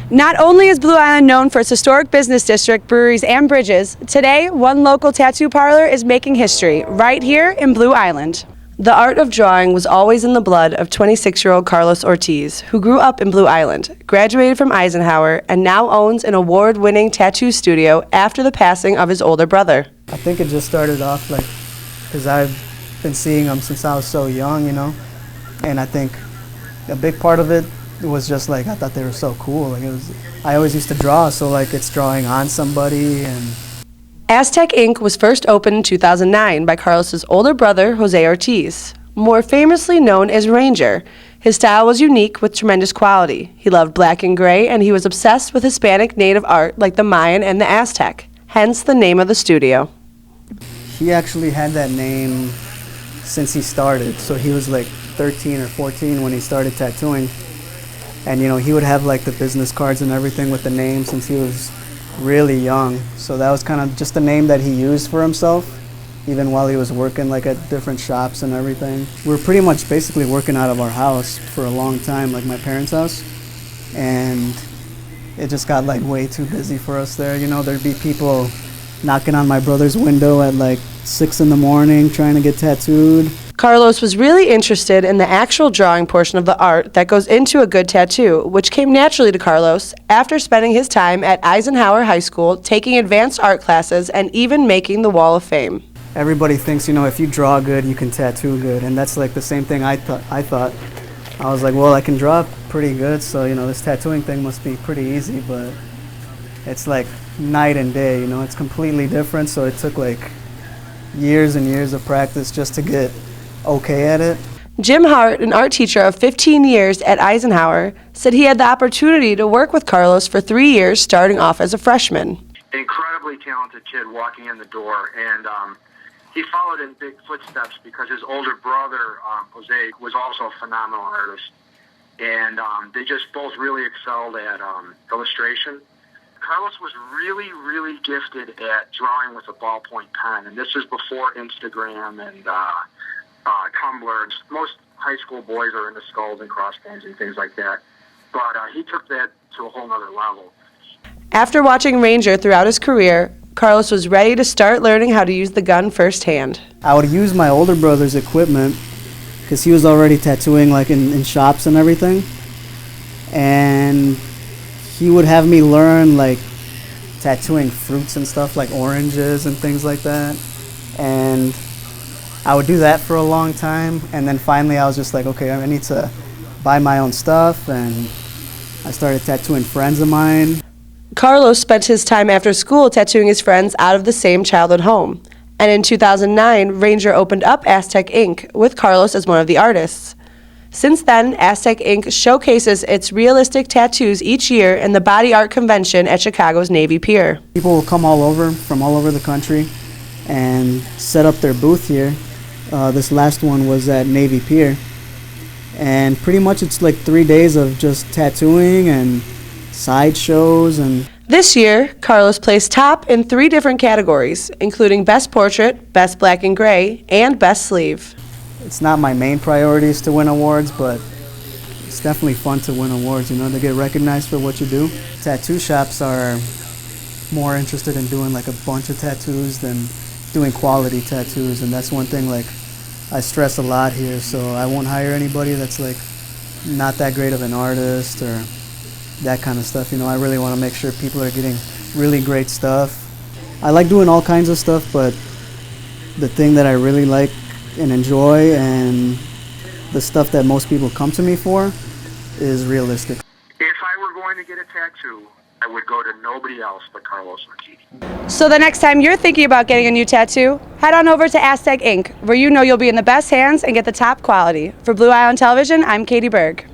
Not only is Blue Island known for its historic business district, breweries, and bridges, today one local tattoo parlor is making history right here in Blue Island. The art of drawing was always in the blood of 26-year-old Carlos Ortiz, who grew up in Blue Island, graduated from Eisenhower, and now owns an award-winning tattoo studio after the passing of his older brother. I think it just started off because I've been seeing them since I was so young, and I think a big part of it was just I thought they were so cool. I always used to draw, so it's drawing on somebody. And Aztek Inc. was first opened in 2009 by Carlos's older brother, Jose Ortiz, more famously known as Ranger. His style was unique with tremendous quality. He loved black and gray, and he was obsessed with Hispanic native art like the Mayan and the Aztec, hence the name of the studio. He actually had that name since he started, so he was 13 or 14 when he started tattooing. And he would have the business cards and everything with the name since he was really young. So that was kind of just the name that he used for himself, even while he was working at different shops and everything. We were pretty much basically working out of our house for a long time, my parents' house. And it just got way too busy for us there. There'd be people knocking on my brother's window at 6 in the morning trying to get tattooed. Carlos was really interested in the actual drawing portion of the art that goes into a good tattoo, which came naturally to Carlos after spending his time at Eisenhower High School, taking advanced art classes, and even making the Wall of Fame. Everybody thinks, if you draw good, you can tattoo good, and that's the same thing I thought. I was well, I can draw pretty good, so this tattooing thing must be pretty easy, but it's night and day, it's completely different. So it took years and years of practice just to get okay at it. Jim Hart, an art teacher of 15 years at Eisenhower, said he had the opportunity to work with Carlos for 3 years, starting off as a freshman. Incredibly talented kid walking in the door, and he followed in big footsteps because his older brother, Jose, was also a phenomenal artist. And they just both really excelled at illustration. Carlos was really, really gifted at drawing with a ballpoint pen, and this is before Instagram and Tumblr. Most high school boys are into skulls and crossbones and things like that, but he took that to a whole nother level. After watching Ranger throughout his career, Carlos was ready to start learning how to use the gun firsthand. I would use my older brother's equipment because he was already tattooing in shops and everything, and he would have me learn tattooing fruits and stuff like oranges and things like that. And I would do that for a long time, and then finally I was just okay, I need to buy my own stuff, and I started tattooing friends of mine. Carlos spent his time after school tattooing his friends out of the same childhood home. And in 2009, Ranger opened up Aztek Inc. with Carlos as one of the artists. Since then, Aztek Inc. showcases its realistic tattoos each year in the Body Art Convention at Chicago's Navy Pier. People will come from all over the country and set up their booth here. This last one was at Navy Pier. And pretty much it's 3 days of just tattooing and sideshows. And this year, Carlos placed top in 3 different categories, including Best Portrait, Best Black and Gray, and Best Sleeve. It's not my main priorities to win awards, but it's definitely fun to win awards, to get recognized for what you do. Tattoo shops are more interested in doing a bunch of tattoos than doing quality tattoos, and that's one thing I stress a lot here. So I won't hire anybody that's not that great of an artist or that kind of stuff. I really want to make sure people are getting really great stuff. I like doing all kinds of stuff, but the thing that I really like and enjoy, and the stuff that most people come to me for, is realistic. If I were going to get a tattoo, I would go to nobody else but Carlos Ortiz. So the next time you're thinking about getting a new tattoo, head on over to Aztek Inc., where you'll be in the best hands and get the top quality. For Blue Island Television, I'm Katie Berg.